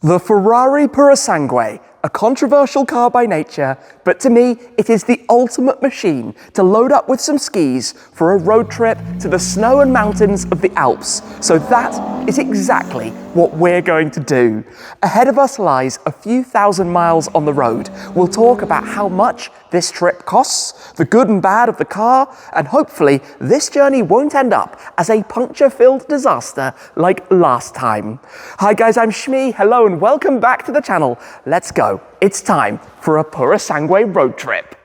The Ferrari Purosangue, a controversial car by nature, but to me, it is the ultimate machine to load up with some skis for a road trip to the snow and mountains of the Alps. So that is exactly what we're going to do. Ahead of us lies a few thousand miles on the road. We'll talk about how much this trip costs, the good and bad of the car, and hopefully this journey won't end up as a puncture-filled disaster like last time. Hi guys, I'm Shmi. Hello and welcome back to the channel. Let's go. It's time for a Purosangue road trip.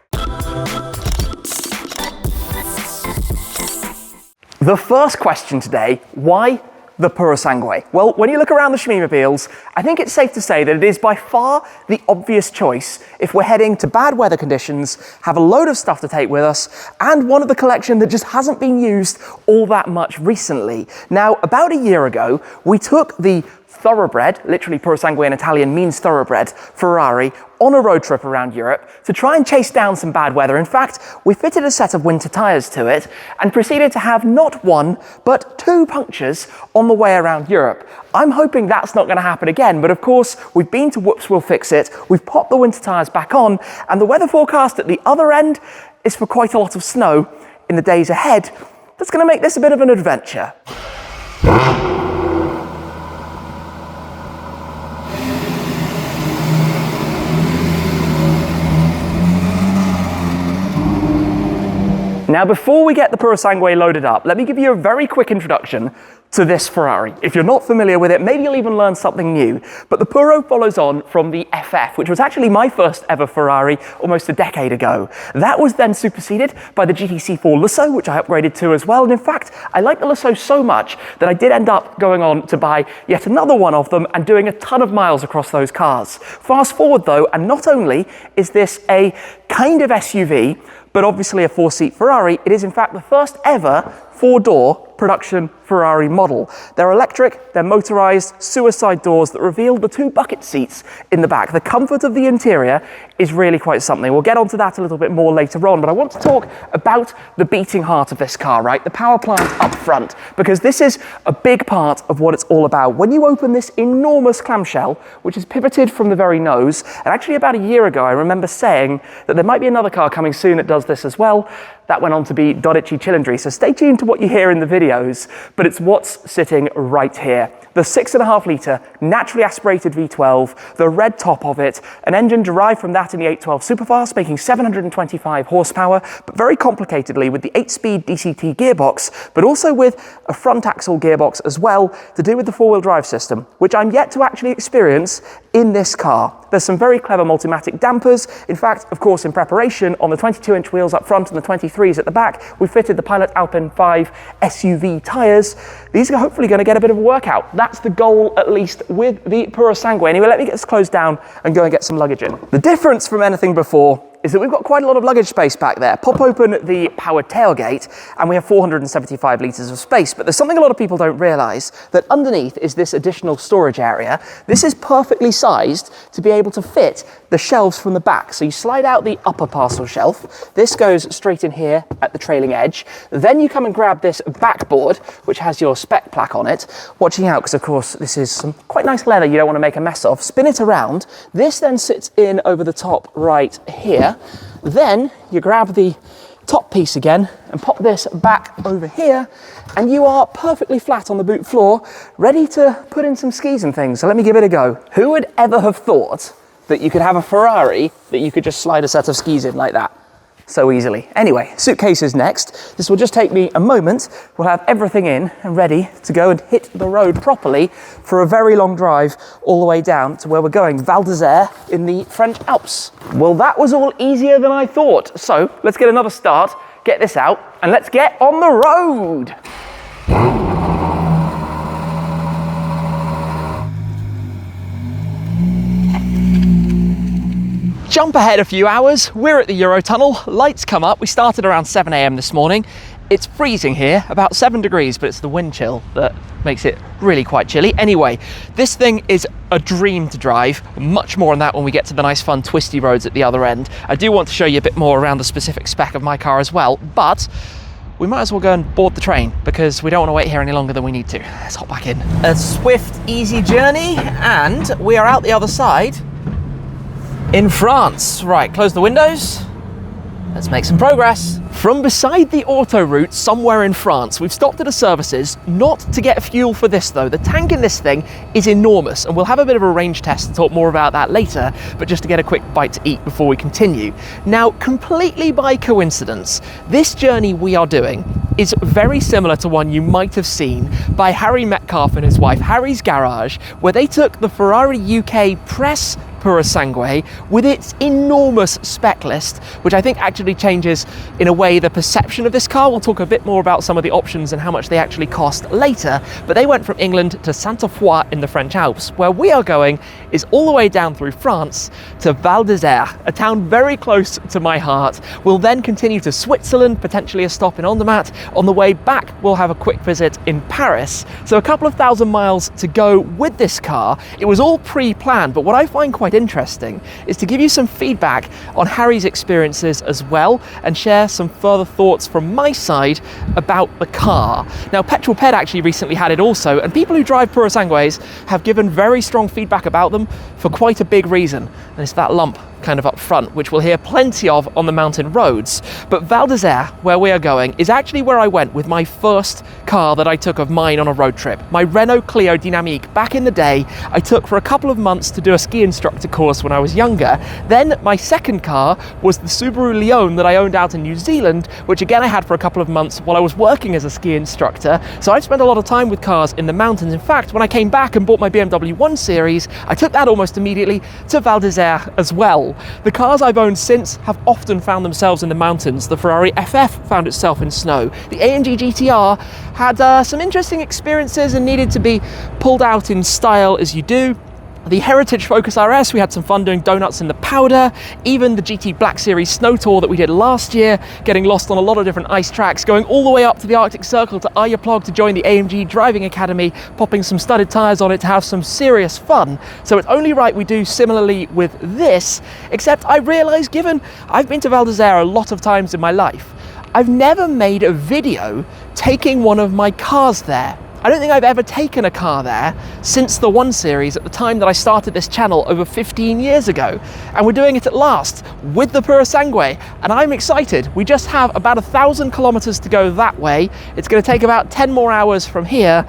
The first question today, why the Purosangue? Well, when you look around the Shmi-mobiles, I think it's safe to say that it is by far the obvious choice if we're heading to bad weather conditions, have a load of stuff to take with us, and one of the collection that just hasn't been used all that much recently. Now, about a year ago, we took the Thoroughbred, literally Purosangue in Italian means thoroughbred, Ferrari, on a road trip around Europe to try and chase down some bad weather. In fact, we fitted a set of winter tyres to it and proceeded to have not one, but two punctures on the way around Europe. I'm hoping that's not going to happen again, but of course, we've been to Whoops We'll Fix It, we've popped the winter tyres back on, and the weather forecast at the other end is for quite a lot of snow in the days ahead. That's going to make this a bit of an adventure. Now, before we get the Purosangue loaded up, let me give you a very quick introduction to this Ferrari. If you're not familiar with it, maybe you'll even learn something new. But the Puro follows on from the FF, which was actually my first ever Ferrari almost a decade ago. That was then superseded by the GTC4 Lusso, which I upgraded to as well. And in fact, I like the Lusso so much that I did end up going on to buy yet another one of them and doing a ton of miles across those cars. Fast forward though, and not only is this a kind of SUV, but obviously a four-seat Ferrari, it is in fact the first ever four-door production Ferrari model. They're electric, they're motorized, suicide doors that reveal the two bucket seats in the back. The comfort of the interior is really quite something. We'll get onto that a little bit more later on, but I want to talk about the beating heart of this car, right? The power plant up front, because this is a big part of what it's all about. When you open this enormous clamshell, which is pivoted from the very nose, and actually about a year ago, I remember saying that there might be another car coming soon that does this as well. That went on to be Dodici Cylindri, so stay tuned to what you hear in the videos, but it's what's sitting right here. The 6.5 litre naturally aspirated V12, the red top of it, an engine derived from that in the 812 Superfast, making 725 horsepower, but very complicatedly with the 8-speed DCT gearbox, but also with a front axle gearbox as well to do with the four-wheel drive system, which I'm yet to actually experience in this car. There's some very clever Multimatic dampers. In fact, of course, in preparation on the 22-inch wheels up front and the 23s at the back, we fitted the Pilot Alpine 5 SUV tyres. These are hopefully going to get a bit of a workout. That's the goal, at least, with the Purosangue. Anyway, let me get this closed down and go and get some luggage in. The difference from anything before is that we've got quite a lot of luggage space back there. Pop open the powered tailgate and we have 475 litres of space, but there's something a lot of people don't realise, that underneath is this additional storage area. This is perfectly sized to be able to fit the shelves from the back. So you slide out the upper parcel shelf, this goes straight in here at the trailing edge, then you come and grab this backboard, which has your Spec plaque on it. Watching out, because of course this is some quite nice leather you don't want to make a mess of. Spin it around, this then sits in over the top right here. Then you grab the top piece again and pop this back over here, and you are perfectly flat on the boot floor, ready to put in some skis and things. So let me give it a go. Who would ever have thought that you could have a Ferrari that you could just slide a set of skis in like that so easily? Anyway, suitcases next. This will just take me a moment. We'll have everything in and ready to go and hit the road properly for a very long drive all the way down to where we're going, Val-d'Isere in the French Alps. Well, that was all easier than I thought. So let's get another start, get this out, and let's get on the road. Jump ahead a few hours, we're at the Eurotunnel, lights come up, we started around 7 AM this morning. It's freezing here, about 7 degrees, but it's the wind chill that makes it really quite chilly. Anyway, this thing is a dream to drive, much more on that when we get to the nice fun twisty roads at the other end. I do want to show you a bit more around the specific spec of my car as well, but we might as well go and board the train because we don't want to wait here any longer than we need to. Let's hop back in. A swift, easy journey, and we are out the other side in France. Right, close the windows. Let's make some progress. From beside the autoroute somewhere in France, we've stopped at a services, not to get fuel for this though. The tank in this thing is enormous, and we'll have a bit of a range test and talk more about that later, but just to get a quick bite to eat before we continue. Now, completely by coincidence, this journey we are doing is very similar to one you might have seen by Harry Metcalf and his wife, Harry's Garage, where they took the Ferrari UK Press Purosangue with its enormous spec list, which I think actually changes in a way the perception of this car. We'll talk a bit more about some of the options and how much they actually cost later, but they went from England to Sainte-Foy in the French Alps. Where we are going is all the way down through France to Val-d'Isere, a town very close to my heart. We'll then continue to Switzerland, potentially a stop in Andermatt. On the way back, we'll have a quick visit in Paris. So a couple of thousand miles to go with this car. It was all pre-planned, but what I find quite interesting is to give you some feedback on Harry's experiences as well and share some further thoughts from my side about the car. Now, Petrol Ped actually recently had it also, and people who drive Purosangues have given very strong feedback about them for quite a big reason, and it's that lump kind of up front, which we'll hear plenty of on the mountain roads. But Val-d'Isere, where we are going, is actually where I went with my first car that I took of mine on a road trip. My Renault Clio Dynamique back in the day, I took for a couple of months to do a ski instructor course when I was younger. Then my second car was the Subaru Leon that I owned out in New Zealand, which again I had for a couple of months while I was working as a ski instructor. So I've spent a lot of time with cars in the mountains. In fact, when I came back and bought my BMW 1 Series, I took that almost immediately to Val-d'Isere as well. The cars I've owned since have often found themselves in the mountains. The Ferrari FF found itself in snow. The AMG GTR had some interesting experiences and needed to be pulled out in style as you do. The Heritage Focus RS, we had some fun doing donuts in the powder. Even the GT Black Series Snow Tour that we did last year, getting lost on a lot of different ice tracks, going all the way up to the Arctic Circle to Arjeplog to join the AMG Driving Academy, popping some studded tyres on it to have some serious fun. So it's only right we do similarly with this, except I realise, given I've been to Val-d'Isere a lot of times in my life, I've never made a video taking one of my cars there. I don't think I've ever taken a car there since the 1 Series at the time that I started this channel over 15 years ago. And we're doing it at last with the Purosangue, and I'm excited. We just have about 1,000 kilometers to go that way. It's going to take about 10 more hours from here,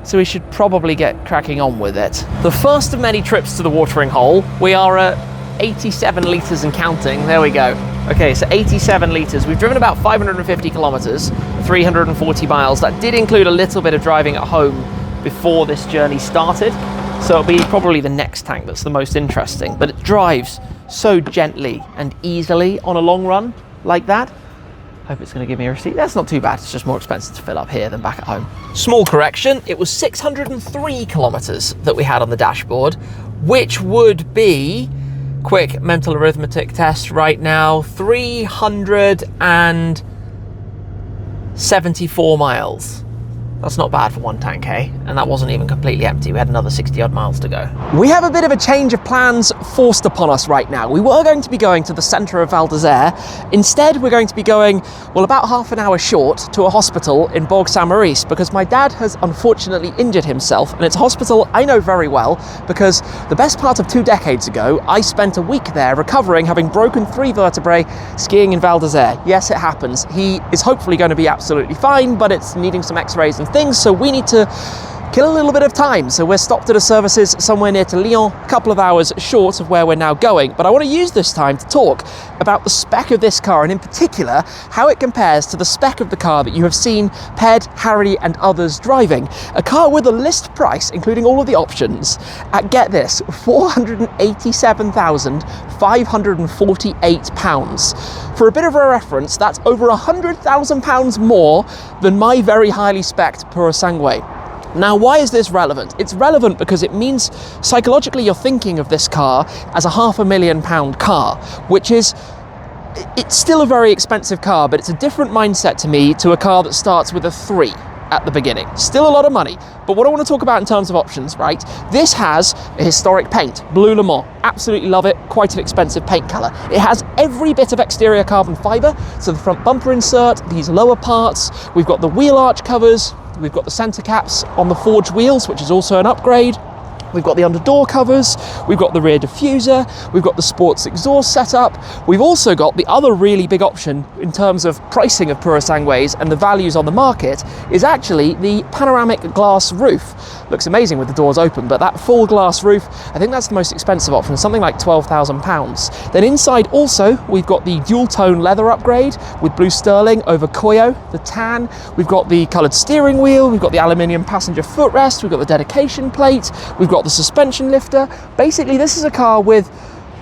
so we should probably get cracking on with it. The first of many trips to the watering hole. We are at 87 litres and counting. There we go. Okay, so 87 litres. We've driven about 550 kilometers, 340 miles. That did include a little bit of driving at home before this journey started. So it'll be probably the next tank that's the most interesting. But it drives so gently and easily on a long run like that. Hope it's going to give me a receipt. That's not too bad. It's just more expensive to fill up here than back at home. Small correction. It was 603 kilometers that we had on the dashboard, which would be, quick mental arithmetic test right now, 374 miles. That's not bad for one tank, eh? And that wasn't even completely empty. We had another 60 odd miles to go. We have a bit of a change of plans forced upon us right now. We were going to be going to the centre of Val-d'Isere. Instead, we're going to be going, well, about half an hour short to a hospital in Bourg-Saint-Maurice, because my dad has unfortunately injured himself, and it's a hospital I know very well because the best part of 2 decades ago, I spent a week there recovering, having broken 3 vertebrae skiing in Val-d'Isere. Yes, it happens. He is hopefully going to be absolutely fine, but it's needing some x-rays and things, so we need to kill a little bit of time. So we're stopped at a services somewhere near to Lyon, a couple of hours short of where we're now going. But I want to use this time to talk about the spec of this car, and in particular, how it compares to the spec of the car that you have seen Ped, Harry and others driving. A car with a list price, including all of the options, at, get this, £487,548. For a bit of a reference, that's over £100,000 more than my very highly spec'd Purosangue. Now, why is this relevant? It's relevant because it means psychologically you're thinking of this car as a £500,000 car, which is, it's still a very expensive car, but it's a different mindset to me to a car that starts with a 3. at the beginning. Still a lot of money, but what I want to talk about in terms of options, right? This has a historic paint, Blue Le Mans. Absolutely love it. Quite an expensive paint color. It has every bit of exterior carbon fiber, so the front bumper insert, these lower parts, we've got the wheel arch covers, we've got the center caps on the forged wheels, which is also an upgrade. We've got the under door covers, we've got the rear diffuser, we've got the sports exhaust setup. We've also got the other really big option in terms of pricing of Purosangues and the values on the market is actually the panoramic glass roof. Looks amazing with the doors open, but that full glass roof, I think that's the most expensive option, something like £12,000. Then inside also, we've got the dual tone leather upgrade with blue sterling over Koyo, the tan. We've got the coloured steering wheel, we've got the aluminium passenger footrest, we've got the dedication plate, we've got the suspension lifter. Basically, this is a car with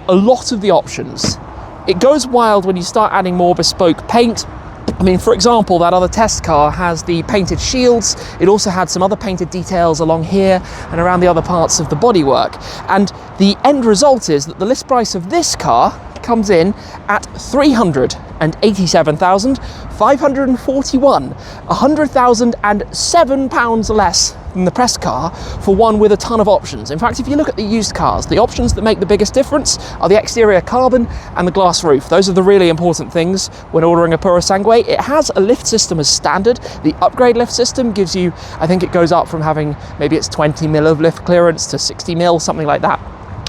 a lot of the options. It goes wild when you start adding more bespoke paint. I mean, for example, that other test car has the painted shields. It also had some other painted details along here and around the other parts of the bodywork. And the end result is that the list price of this car comes in at £387,541, £100,007 less than the press car for one with a ton of options. In fact, if you look at the used cars, the options that make the biggest difference are the exterior carbon and the glass roof. Those are the really important things when ordering a Purosangue. It has a lift system as standard. The upgrade lift system gives you, I think it goes up from having, maybe it's 20 mil of lift clearance to 60 mil, something like that,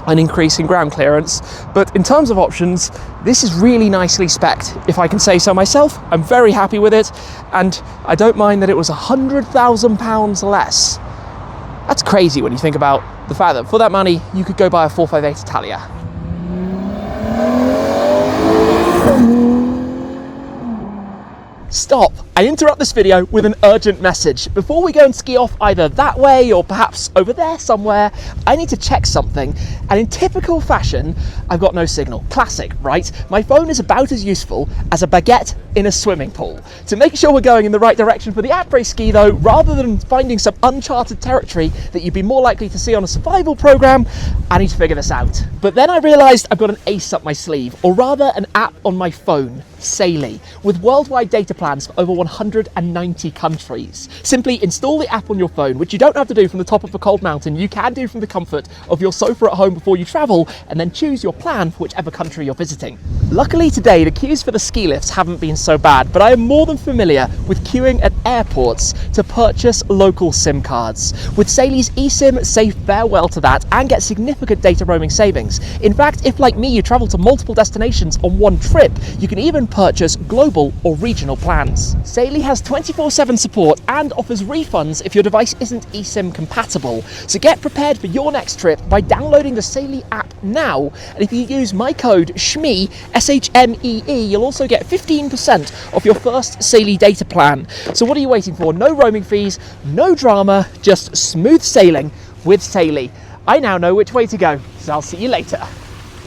an increase in ground clearance. But in terms of options, this is really nicely spec'd, if I can say so myself. I'm very happy with it, and I don't mind that it was £100,000 less. That's crazy when you think about the fact that for that money, you could go buy a 458 Italia. Stop! I interrupt this video with an urgent message. Before we go and ski off either that way or perhaps over there somewhere, I need to check something, and in typical fashion, I've got no signal. Classic, right? My phone is about as useful as a baguette in a swimming pool. To make sure we're going in the right direction for the après-ski though, rather than finding some uncharted territory that you'd be more likely to see on a survival program, I need to figure this out. But then I realized I've got an ace up my sleeve, or rather an app on my phone, Saily, with worldwide data plans for over 190 countries. Simply install the app on your phone, which you don't have to do from the top of a cold mountain. You can do from the comfort of your sofa at home before you travel, and then choose your plan for whichever country you're visiting. Luckily today, the queues for the ski lifts haven't been so bad, but I am more than familiar with queuing at airports to purchase local SIM cards. With Saily's eSIM, say farewell to that and get significant data roaming savings. In fact, if like me, you travel to multiple destinations on one trip, you can even purchase global or regional plans. Saily has 24/7 support and offers refunds if your device isn't eSIM compatible. So get prepared for your next trip by downloading the Saily app now, and if you use my code SHMEE, SHMEE, you'll also get 15% off your first Saily data plan. So what are you waiting for? No roaming fees, no drama, just smooth sailing with Saily. I now know which way to go, so I'll see you later.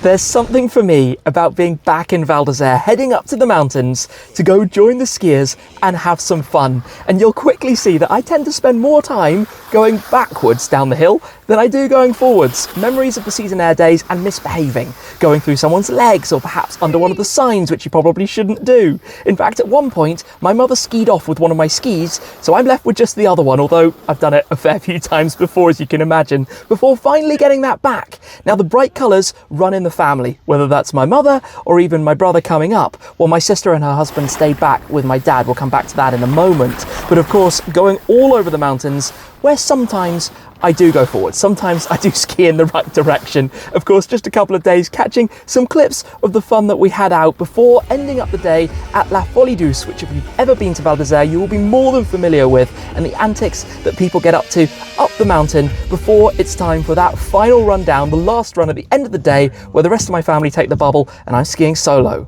There's something for me about being back in Val-d'Isere, heading up to the mountains to go join the skiers and have some fun. And you'll quickly see that I tend to spend more time going backwards down the hill than I do going forwards. Memories of the season air days and misbehaving, going through someone's legs or perhaps under one of the signs, which you probably shouldn't do. In fact, at one point, my mother skied off with one of my skis, so I'm left with just the other one, although I've done it a fair few times before, as you can imagine, before finally getting that back. Now, the bright colours run in the family, whether that's my mother or even my brother coming up, while my sister and her husband stayed back with my dad. We'll come back to that in a moment. But of course, going all over the mountains, where sometimes I do go forward, sometimes I do ski in the right direction. Of course, just a couple of days catching some clips of the fun that we had out before ending up the day at La Folie Douce, which if you've ever been to Val-d'Isere, you will be more than familiar with, and the antics that people get up to up the mountain before it's time for that final run down, the last run at the end of the day, where the rest of my family take the bubble and I'm skiing solo.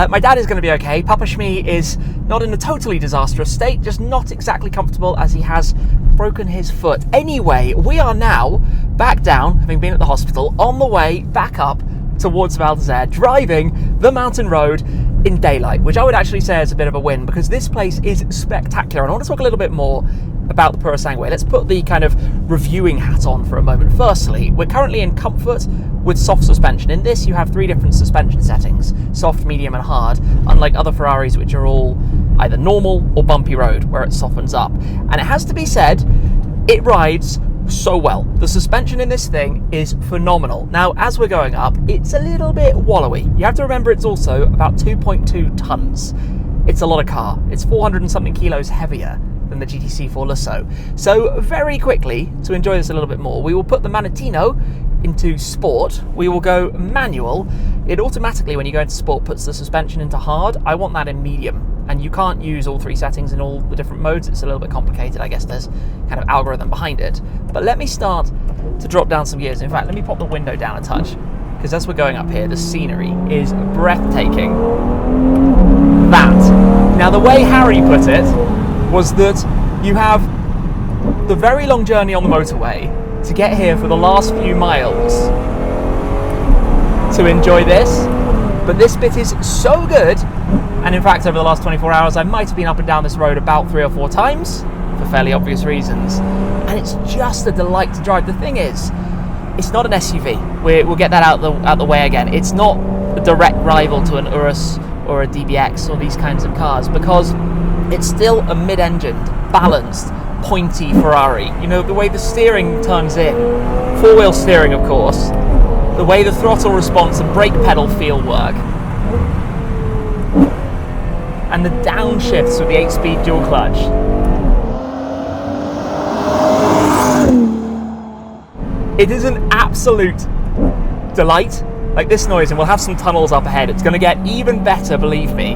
My dad is going to be okay. Papa Shmee is not in a totally disastrous state, just not exactly comfortable as he has broken his foot. Anyway, we are now back down, having been at the hospital, on the way back up towards Val-d'Isere, driving the mountain road in daylight, which I would actually say is a bit of a win, because this place is spectacular. And I want to talk a little bit more about the Purosangue. Let's put the kind of reviewing hat on for a moment. Firstly, we're currently in comfort with soft suspension. In this, you have 3 different suspension settings: soft, medium and hard, unlike other Ferraris, which are all either normal or bumpy road, where it softens up. And it has to be said, it rides so well. The suspension in this thing is phenomenal. Now, as we're going up, it's a little bit wallowy. You have to remember it's also about 2.2 tons. It's a lot of car. It's 400 and something kilos heavier than the GTC4 Lusso. So very quickly, to enjoy this a little bit more, we will put the Manettino into sport. We will go manual. It automatically, when you go into sport, puts the suspension into hard. I want that in medium. And you can't use all 3 settings in all the different modes. It's a little bit complicated. I guess there's kind of algorithm behind it. But let me start to drop down some gears. In fact, let me pop the window down a touch, because as we're going up here, the scenery is breathtaking. That. Now, the way Harry put it was that you have the very long journey on the motorway to get here for the last few miles to enjoy this. But this bit is so good. And in fact, over the last 24 hours, I might have been up and down this road about 3 or 4 times for fairly obvious reasons. And it's just a delight to drive. The thing is, it's not an SUV. We'll get that out the way again. It's not a direct rival to an Urus or a DBX or these kinds of cars, because it's still a mid-engined, balanced, pointy Ferrari. You know, the way the steering turns in, 4-wheel steering of course, the way the throttle response and brake pedal feel work, and the downshifts with the 8-speed dual clutch. It is an absolute delight. Like this noise, and we'll have some tunnels up ahead. It's going to get even better, believe me.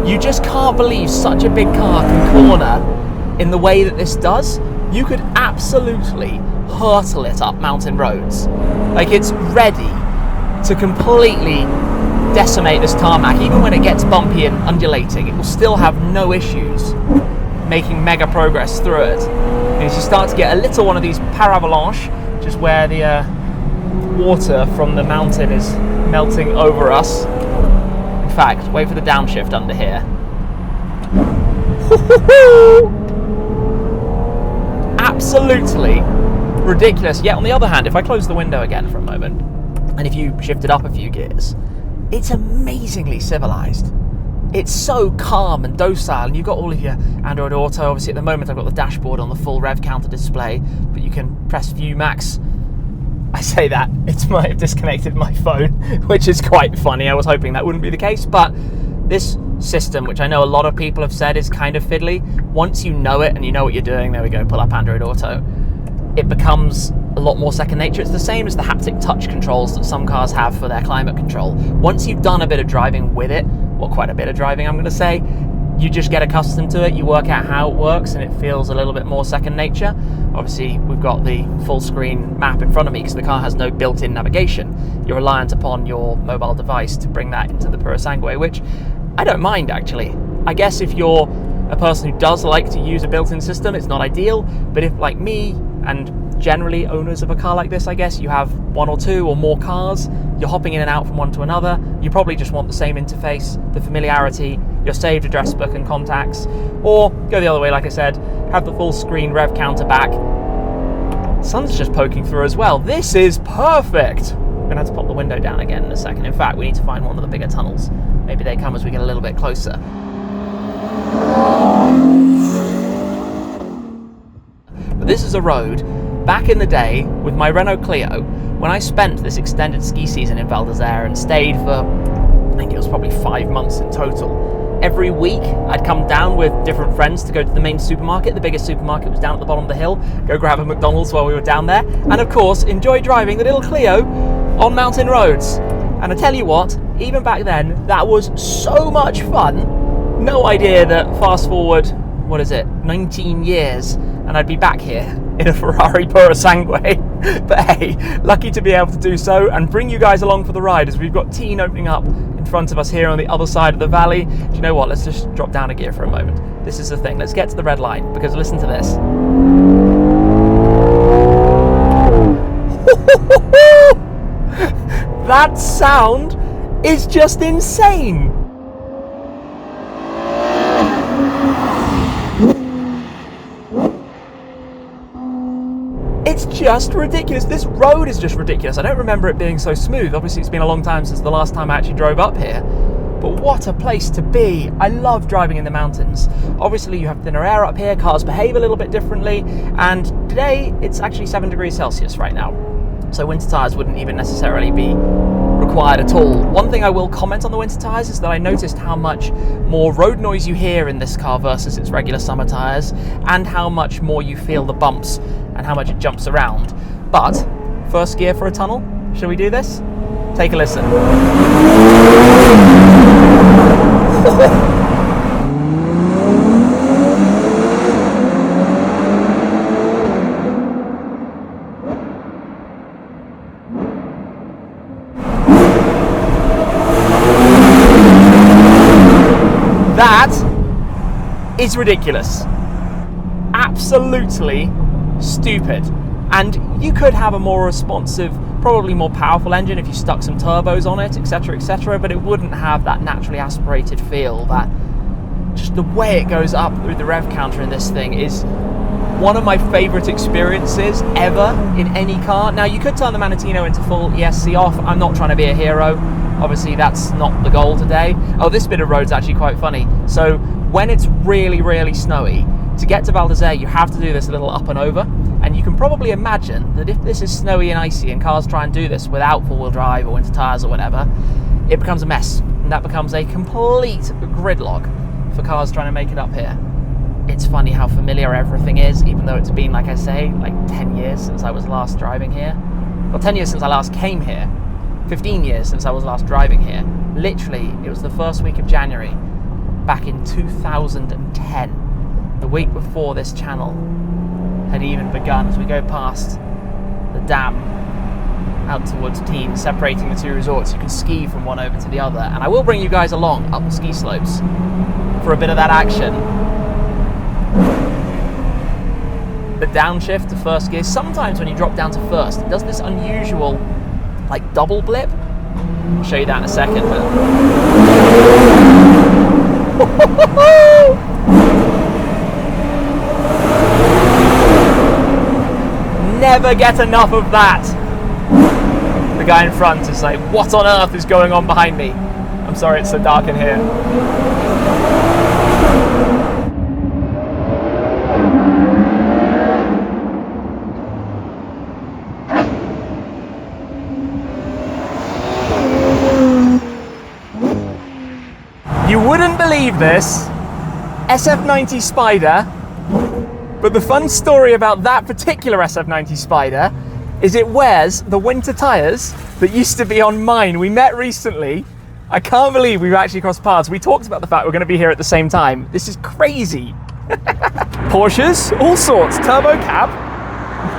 You just can't believe such a big car can corner in the way that this does. You could absolutely hurtle it up mountain roads. Like, it's ready to completely decimate this tarmac. Even when it gets bumpy and undulating, it will still have no issues making mega progress through it. And as you start to get a little one of these paravalanche, which is where the water from the mountain is melting over us. In fact, wait for the downshift under here. Absolutely ridiculous. Yet on the other hand, if I close the window again for a moment, and if you shift it up a few gears, it's amazingly civilized. It's so calm and docile, and you've got all of your Android Auto. Obviously at the moment I've got the dashboard on the full rev counter display, but you can press View Max. I say that, it might have disconnected my phone, which is quite funny. I was hoping that wouldn't be the case, but this system, which I know a lot of people have said is kind of fiddly, once you know it and you know what you're doing, there we go, pull up Android Auto, it becomes a lot more second nature. It's the same as the haptic touch controls that some cars have for their climate control. Once you've done a bit of driving with it, well, quite a bit of driving I'm going to say, you just get accustomed to it, you work out how it works, and it feels a little bit more second nature. Obviously, we've got the full screen map in front of me because the car has no built-in navigation. You're reliant upon your mobile device to bring that into the Purosangue, which I don't mind actually. I guess if you're a person who does like to use a built-in system, it's not ideal, but if, like me, and generally owners of a car like this, I guess, you have 1 or 2 or more cars, you're hopping in and out from one to another, you probably just want the same interface, the familiarity, your saved address book and contacts, or go the other way, like I said, have the full screen rev counter back. Sun's just poking through as well. This is perfect. I'm gonna have to pop the window down again in a second. In fact, we need to find one of the bigger tunnels. Maybe they come as we get a little bit closer. But this is a road, back in the day, with my Renault Clio, when I spent this extended ski season in Val-d'Isere and stayed for, I think it was probably 5 months in total. Every week, I'd come down with different friends to go to the main supermarket. The biggest supermarket was down at the bottom of the hill. Go grab a McDonald's while we were down there. And of course, enjoy driving the little Clio on mountain roads. And I tell you what, even back then, that was so much fun. No idea that fast forward, 19 years, and I'd be back here in a Ferrari Purosangue. But hey, lucky to be able to do so and bring you guys along for the ride as we've got Teen opening up in front of us here on the other side of the valley. Do you know what? Let's just drop down a gear for a moment. This is the thing. Let's get to the red line, because listen to this. That sound is just insane. It's just ridiculous. This road is just ridiculous. I don't remember it being so smooth. Obviously, it's been a long time since the last time I actually drove up here. But what a place to be. I love driving in the mountains. Obviously, you have thinner air up here. Cars behave a little bit differently. And today, it's actually 7 degrees Celsius right now. So winter tyres wouldn't even necessarily be required at all. One thing I will comment on the winter tyres is that I noticed how much more road noise you hear in this car versus its regular summer tyres, and how much more you feel the bumps and how much it jumps around. But first gear for a tunnel, shall we do this? Take a listen. That is ridiculous. Absolutely stupid. And you could have a more responsive, probably more powerful engine if you stuck some turbos on it, etc., but it wouldn't have that naturally aspirated feel. That just the way it goes up through the rev counter in this thing is one of my favorite experiences ever in any car. Now, you could turn the Manatino into full ESC off. I'm not trying to be a hero. Obviously, that's not the goal today. Oh, this bit of road's actually quite funny. So when it's really, really snowy, to get to Val-d'Isere, you have to do this little up and over. And you can probably imagine that if this is snowy and icy and cars try and do this without four-wheel drive or winter tyres or whatever, it becomes a mess. And that becomes a complete gridlock for cars trying to make it up here. It's funny how familiar everything is, even though it's been, like I say, like 10 years since I was last driving here. Well, 10 years since I last came here. 15 years since I was last driving here. Literally, it was the first week of January back in 2010, the week before this channel had even begun, as we go past the dam out towards Teen, separating the two resorts. You can ski from one over to the other, and I will bring you guys along up the ski slopes for a bit of that action. The downshift to first gear, sometimes when you drop down to first, it does this unusual like double blip. I'll show you that in a second, but never get enough of that. The guy in front is like, what on earth is going on behind me? I'm sorry it's so dark in here. You wouldn't believe this, SF90 Spider, but the fun story about that particular SF90 Spider is it wears the winter tyres that used to be on mine. We met recently. I can't believe we've actually crossed paths. We talked about the fact we're going to be here at the same time. This is crazy. Porsches, all sorts, turbo cab.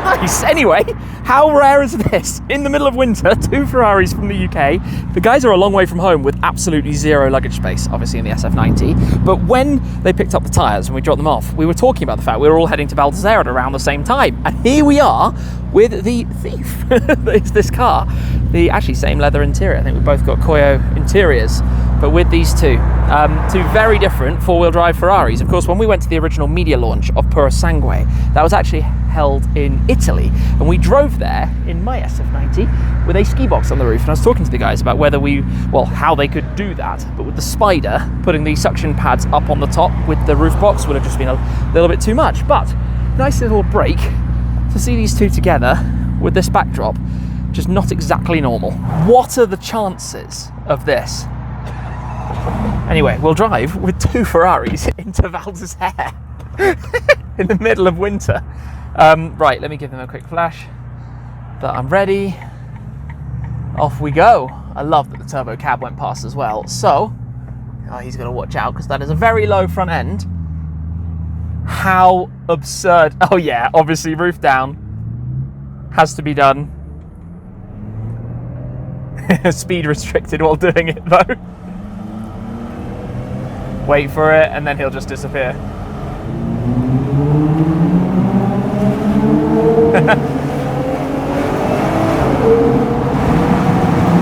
Nice. Anyway, how rare is this? In the middle of winter, 2 Ferraris from the UK. The guys are a long way from home with absolutely zero luggage space, obviously in the SF90. But when they picked up the tyres and we dropped them off, we were talking about the fact we were all heading to Val-d'Isere at around the same time. And here we are with the thief. It's this car. The actually same leather interior. I think we've both got Koyo interiors. But with these two very different four-wheel drive Ferraris. Of course, when we went to the original media launch of Purosangue, that was actually held in Italy, and we drove there in my SF90 with a ski box on the roof. And I was talking to the guys about how they could do that, but with the Spider, putting the suction pads up on the top with the roof box would have just been a little bit too much. But nice little break to see these two together with this backdrop, just not exactly normal. What are the chances of this? Anyway, we'll drive with 2 Ferraris into Val-d'Isere in the middle of winter. Right, let me give them a quick flash that I'm ready. Off we go. I love that the turbo cab went past as well. So, he's got to watch out because that is a very low front end. How absurd. Oh yeah, obviously roof down. Has to be done. Speed restricted while doing it though. Wait for it and then he'll just disappear.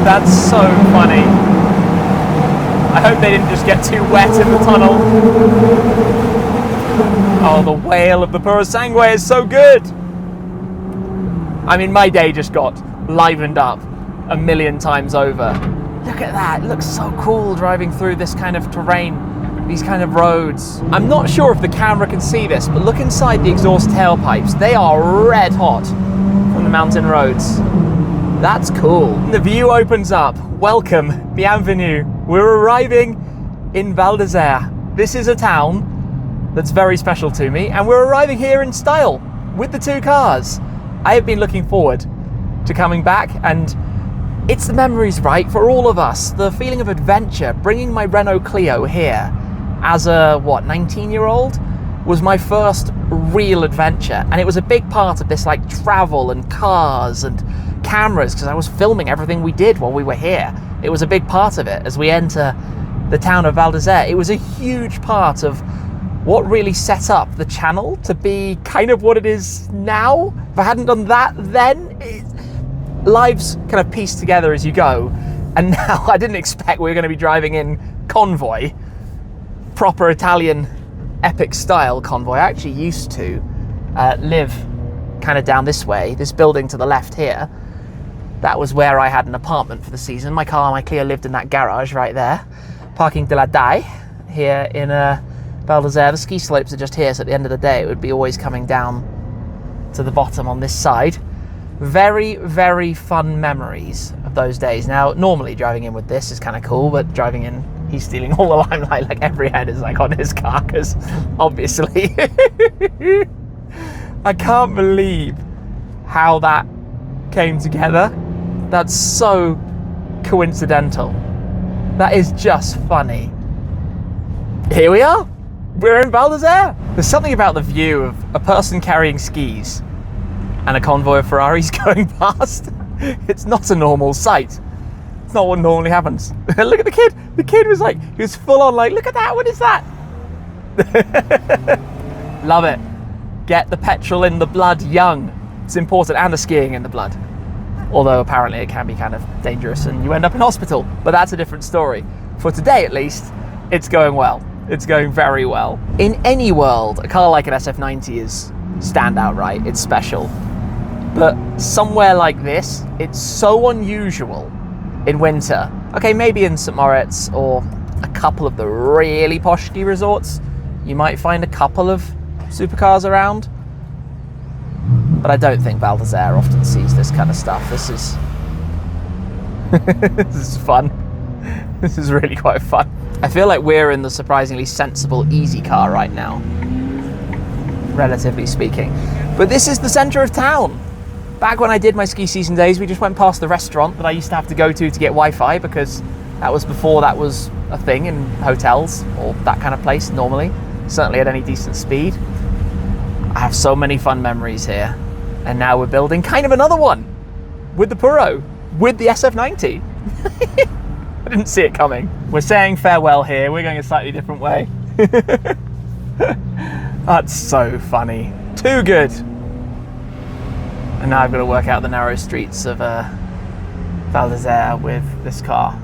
That's so funny. I hope they didn't just get too wet in the tunnel. Oh, the wail of the Purosangue is so good. I mean, my day just got livened up a million times over. Look at that, it looks so cool driving through this kind of terrain, these kind of roads. I'm not sure if the camera can see this, but look inside the exhaust tailpipes. They are red hot from the mountain roads. That's cool. The view opens up. Welcome, bienvenue. We're arriving in Val-d'Isere. This is a town that's very special to me, and we're arriving here in style with the two cars. I have been looking forward to coming back, and it's the memories, right, for all of us. The feeling of adventure, bringing my Renault Clio here as a, 19-year-old, was my first real adventure. And it was a big part of this, like, travel and cars and cameras, because I was filming everything we did while we were here. It was a big part of it as we enter the town of Val-d'Isere. It was a huge part of what really set up the channel to be kind of what it is now. If I hadn't done that then, lives kind of pieced together as you go. And now I didn't expect we were going to be driving in Convoy, proper Italian epic style Convoy. I actually used to live kind of down this way, this building to the left here. That was where I had an apartment for the season. My Clio lived in that garage right there. Parking de la Daille here in Val-d'Isere. The ski slopes are just here, so at the end of the day it would be always coming down to the bottom on this side. Very, very fun memories of those days. Now, normally driving in with this is kind of cool, but driving in, he's stealing all the limelight. Like, every head is like on his car, because obviously I can't believe how that came together. That's so coincidental. That is just funny. Here we are. We're in Val-d'Isere. There's something about the view of a person carrying skis and a convoy of Ferraris going past. It's not a normal sight. It's not what normally happens. Look at the kid. The kid was like, he was full on like, look at that, what is that? Love it. Get the petrol in the blood young. It's important, and the skiing in the blood. Although apparently it can be kind of dangerous and you end up in hospital, but that's a different story. For today at least, it's going well. It's going very well. In any world, a car like an SF90 is standout, right? It's special. But somewhere like this, it's so unusual in winter. Okay, maybe in St. Moritz or a couple of the really posh ski resorts, you might find a couple of supercars around. But I don't think Val-d'Isere often sees this kind of stuff. This is this is fun. This is really quite fun. I feel like we're in the surprisingly sensible, easy car right now, relatively speaking. But this is the center of town. Back when I did my ski season days, we just went past the restaurant that I used to have to go to get Wi-Fi, because that was before that was a thing in hotels or that kind of place normally, certainly at any decent speed. I have so many fun memories here. And now we're building kind of another one with the Puro, with the SF90. I didn't see it coming. We're saying farewell here. We're going a slightly different way. That's so funny. Too good. And now I've got to work out the narrow streets of Val-d'Isere with this car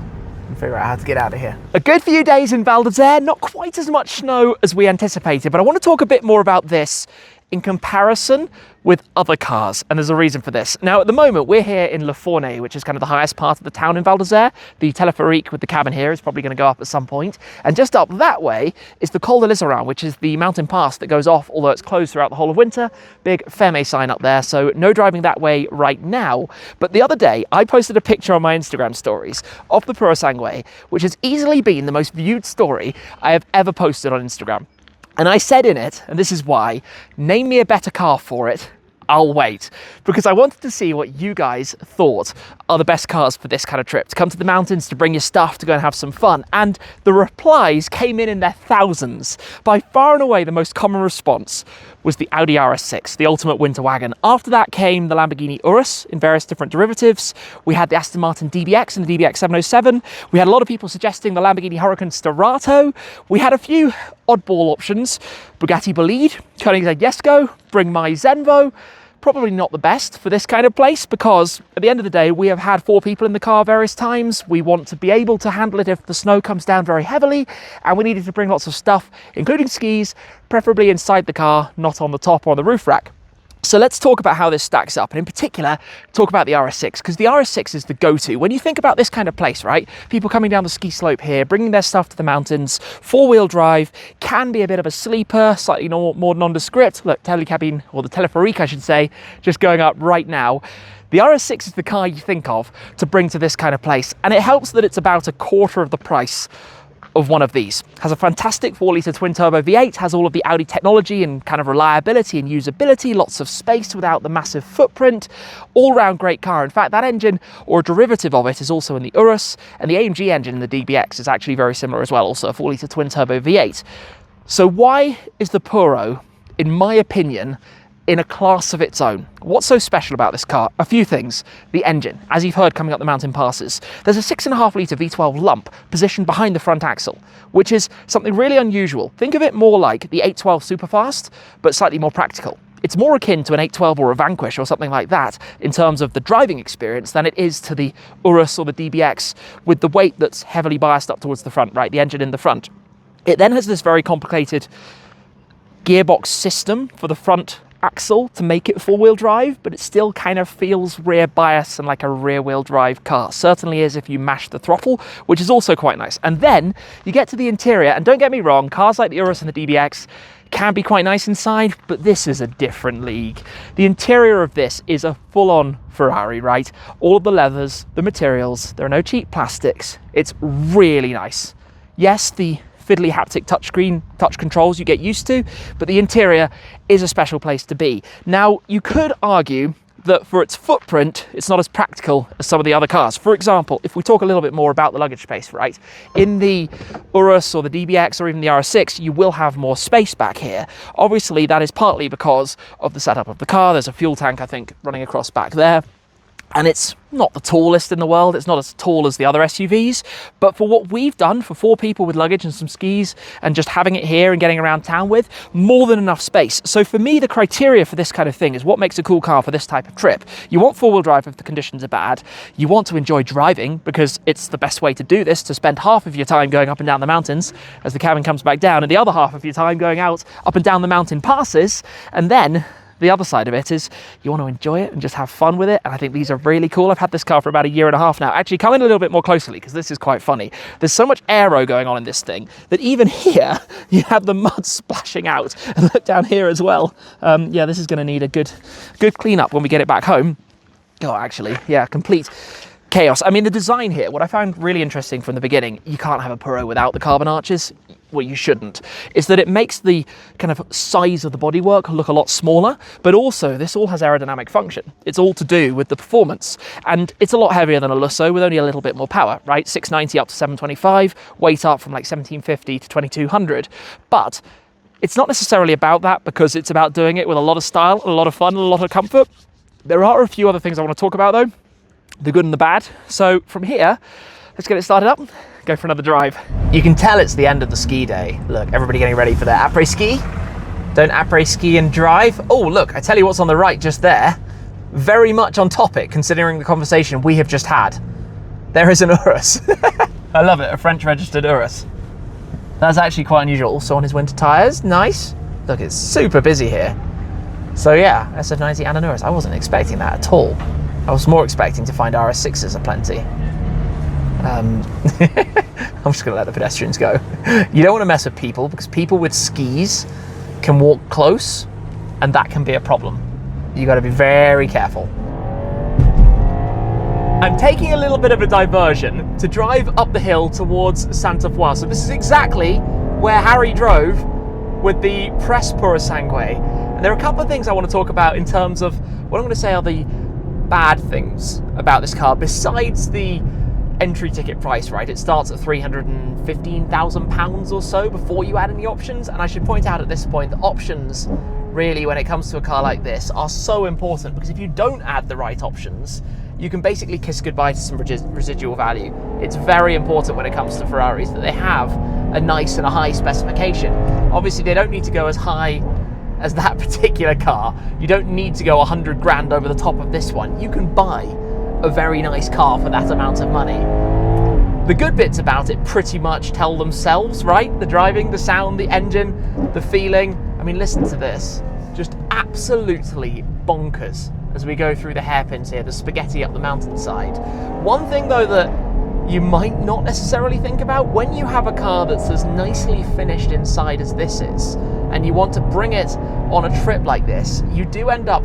and figure out how to get out of here. A good few days in Val-d'Isere, not quite as much snow as we anticipated, but I want to talk a bit more about this in comparison with other cars, and there's a reason for this. Now, at the moment, we're here in Le Fournet, which is kind of the highest part of the town in Val-d'Isere. The teleferique with the cabin here is probably going to go up at some point. And just up that way is the Col de l'Isère, which is the mountain pass that goes off, although it's closed throughout the whole of winter. Big fermé sign up there, so no driving that way right now. But the other day, I posted a picture on my Instagram stories of the Purosangue, which has easily been the most viewed story I have ever posted on Instagram. And I said in it, and this is why, name me a better car for it, I'll wait. Because I wanted to see what you guys thought are the best cars for this kind of trip, to come to the mountains, to bring your stuff, to go and have some fun. And the replies came in their thousands. By far and away, the most common response was the Audi RS6, the ultimate winter wagon. After that came the Lamborghini Urus in various different derivatives. We had the Aston Martin DBX and the DBX 707. We had a lot of people suggesting the Lamborghini Huracan Starato. We had a few oddball options. Bugatti Bolide, Koenigsegg Jesko, Bring My Zenvo. Probably not the best for this kind of place, because at the end of the day, we have had 4 people in the car various times. We want to be able to handle it if the snow comes down very heavily, and we needed to bring lots of stuff, including skis, preferably inside the car, not on the top or on the roof rack. So let's talk about how this stacks up, and in particular, talk about the RS6, because the RS6 is the go-to. When you think about this kind of place, right? People coming down the ski slope here, bringing their stuff to the mountains, four-wheel drive, can be a bit of a sleeper, slightly more nondescript. Look, telecabine, or the teleferique, I should say, just going up right now. The RS6 is the car you think of to bring to this kind of place, and it helps that it's about a quarter of the price of one of these. Has a fantastic 4-litre twin-turbo V8, has all of the Audi technology and kind of reliability and usability, lots of space without the massive footprint, all-round great car. In fact, that engine, or a derivative of it, is also in the Urus, and the AMG engine in the DBX is actually very similar as well, also a 4-litre twin-turbo V8. So why is the Puro, in my opinion, in a class of its own? What's so special about this car? A few things. The engine, as you've heard coming up the mountain passes. There's a 6.5-litre V12 lump positioned behind the front axle, which is something really unusual. Think of it more like the 812 Superfast, but slightly more practical. It's more akin to an 812 or a Vanquish or something like that in terms of the driving experience than it is to the Urus or the DBX, with the weight that's heavily biased up towards the front, right? The engine in the front. It then has this very complicated gearbox system for the front axle to make it four-wheel drive, but it still kind of feels rear bias and like a rear-wheel drive car. Certainly is if you mash the throttle, which is also quite nice. And then you get to the interior, and don't get me wrong, cars like the Urus and the DBX can be quite nice inside, but this is a different league. The interior of this is a full-on Ferrari, right? All of the leathers, the materials, there are no cheap plastics. It's really nice. Yes, the fiddly haptic touchscreen, touch controls you get used to, but the interior is a special place to be. Now, you could argue that for its footprint, it's not as practical as some of the other cars. For example, if we talk a little bit more about the luggage space, right? In the Urus or the DBX or even the RS6, you will have more space back here. Obviously, that is partly because of the setup of the car. There's a fuel tank, I think, running across back there. And it's not the tallest in the world. It's not as tall as the other SUVs, but for what we've done for 4 people with luggage and some skis and just having it here and getting around town with, more than enough space. So for me, the criteria for this kind of thing is what makes a cool car for this type of trip. You want four-wheel drive if the conditions are bad. You want to enjoy driving because it's the best way to do this, to spend half of your time going up and down the mountains as the cabin comes back down, and the other half of your time going out up and down the mountain passes. And then the other side of it is you want to enjoy it and just have fun with it. And I think these are really cool. I've had this car for about 1.5 years now. Actually, come in a little bit more closely because this is quite funny. There's so much aero going on in this thing that even here you have the mud splashing out. And look down here as well. Yeah, this is going to need a good cleanup when we get it back home. Oh, actually, yeah, complete chaos. I mean, the design here, what I found really interesting from the beginning, you can't have a Puro without the carbon arches. Well, you shouldn't, is that it makes the kind of size of the bodywork look a lot smaller, but also this all has aerodynamic function. It's all to do with the performance, and it's a lot heavier than a Lusso with only a little bit more power, right? 690 up to 725, weight up from like 1750 to 2200, but it's not necessarily about that because it's about doing it with a lot of style, a lot of fun, and a lot of comfort. There are a few other things I want to talk about though, the good and the bad. So from here, let's get it started up, go for another drive. You can tell it's the end of the ski day. Look, everybody getting ready for their après ski. Don't après ski and drive. Oh, look, I tell you what's on the right just there. Very much on topic considering the conversation we have just had. There is an Urus. I love it, a French registered Urus. That's actually quite unusual. Also on his winter tires, nice. Look, it's super busy here. So yeah, SF90 and an Urus. I wasn't expecting that at all. I was more expecting to find RS6s aplenty. I'm just going to let the pedestrians go. You don't want to mess with people because people with skis can walk close and that can be a problem. You got to be very careful. I'm taking a little bit of a diversion to drive up the hill towards Sainte-Foy. So this is exactly where Harry drove with the Press Purosangue. And there are a couple of things I want to talk about in terms of what I'm going to say are the bad things about this car besides the entry ticket price, right? It starts at £315,000 or so before you add any options. And I should point out at this point, the options really, when it comes to a car like this, are so important because if you don't add the right options, you can basically kiss goodbye to some residual value. It's very important when it comes to Ferraris that they have a nice and a high specification. Obviously, they don't need to go as high as that particular car. You don't need to go 100 grand over the top of this one. You can buy a very nice car for that amount of money. The good bits about it pretty much tell themselves, right? The driving, the sound, the engine, the feeling. I mean, listen to this. Just absolutely bonkers as we go through the hairpins here, the spaghetti up the mountainside. One thing though that you might not necessarily think about, when you have a car that's as nicely finished inside as this is, and you want to bring it on a trip like this, you do end up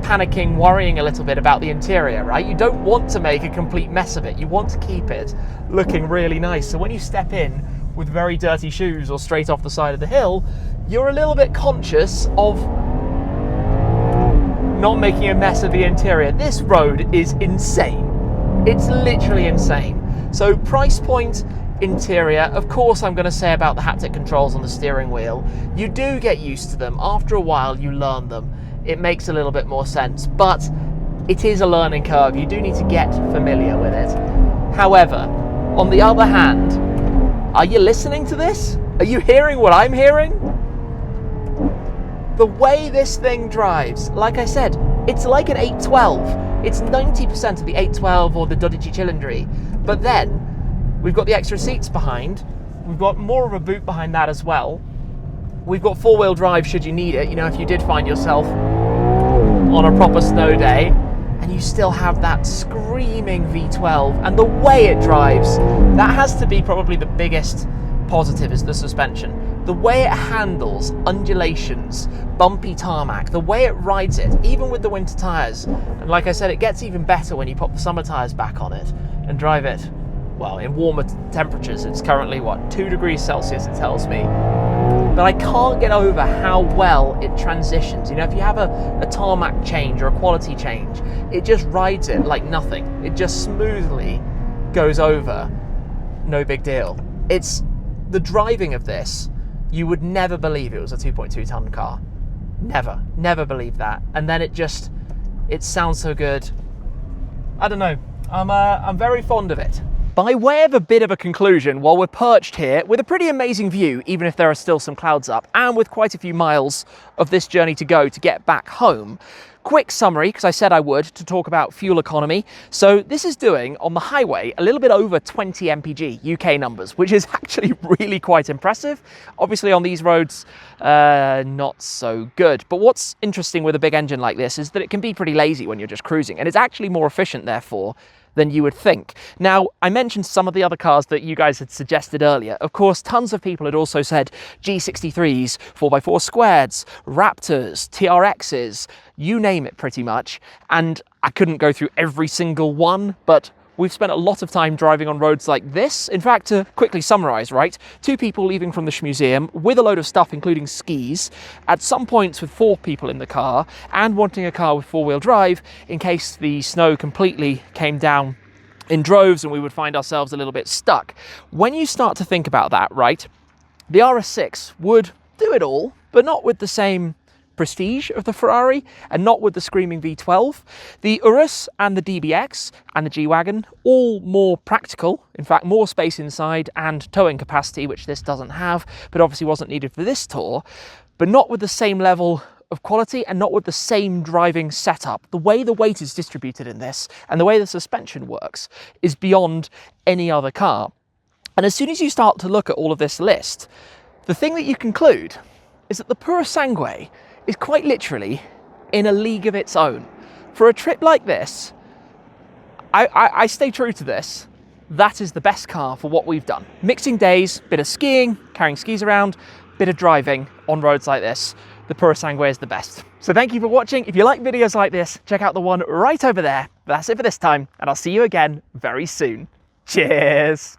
panicking, worrying a little bit about the interior, right? You don't want to make a complete mess of it. You want to keep it looking really nice. So when you step in with very dirty shoes or straight off the side of the hill, you're a little bit conscious of not making a mess of the interior. This road is insane. It's literally insane. So price point, interior, of course I'm going to say about the haptic controls on the steering wheel. You do get used to them. After a while you learn them. It makes a little bit more sense, but it is a learning curve. You do need to get familiar with it. However, on the other hand, are you listening to this? Are you hearing what I'm hearing? The way this thing drives, like I said, it's like an 812. It's 90% of the 812 or the 12 Cilindri. But then we've got the extra seats behind. We've got more of a boot behind that as well. We've got four-wheel drive should you need it. You know, if you did find yourself on a proper snow day, and you still have that screaming V12, and the way it drives, that has to be probably the biggest positive, is the suspension. The way it handles undulations, bumpy tarmac, the way it rides it, even with the winter tyres. And like I said, it gets even better when you pop the summer tyres back on it and drive it, well, in warmer temperatures. It's currently, what, 2 degrees Celsius, it tells me. But I can't get over how well it transitions. You know, if you have a tarmac change or a quality change, it just rides it like nothing. It just smoothly goes over. No big deal. It's the driving of this, you would never believe it was a 2.2 ton car. Never believe that. And then it sounds so good. I don't know. I'm very fond of it. By way of a bit of a conclusion, while we're perched here with a pretty amazing view, even if there are still some clouds up, and with quite a few miles of this journey to go to get back home, quick summary, because I said I would, to talk about fuel economy. So this is doing, on the highway, a little bit over 20 mpg, UK numbers, which is actually really quite impressive. Obviously on these roads, not so good. But what's interesting with a big engine like this is that it can be pretty lazy when you're just cruising, and it's actually more efficient, therefore, than you would think. Now, I mentioned some of the other cars that you guys had suggested earlier. Of course, tons of people had also said G63s, 4x4 squareds, Raptors, TRXs, you name it pretty much. And I couldn't go through every single one, but we've spent a lot of time driving on roads like this. In fact, to quickly summarize, right? 2 people leaving from the museum with a load of stuff, including skis, at some points with 4 people in the car, and wanting a car with 4-wheel drive in case the snow completely came down in droves and we would find ourselves a little bit stuck. When you start to think about that, right, the RS6 would do it all, but not with the same prestige of the Ferrari, and not with the screaming V12. The Urus and the DBX and the G-Wagon, all more practical, in fact more space inside and towing capacity, which this doesn't have, but obviously wasn't needed for this tour, but not with the same level of quality and not with the same driving setup. The way the weight is distributed in this and the way the suspension works is beyond any other car. And as soon as you start to look at all of this list, the thing that you conclude is that the Purosangue is quite literally in a league of its own. For a trip like this, I stay true to this. That is the best car for what we've done. Mixing days, bit of skiing, carrying skis around, bit of driving on roads like this. The Purosangue is the best. So thank you for watching. If you like videos like this, check out the one right over there. That's it for this time, and I'll see you again very soon. Cheers.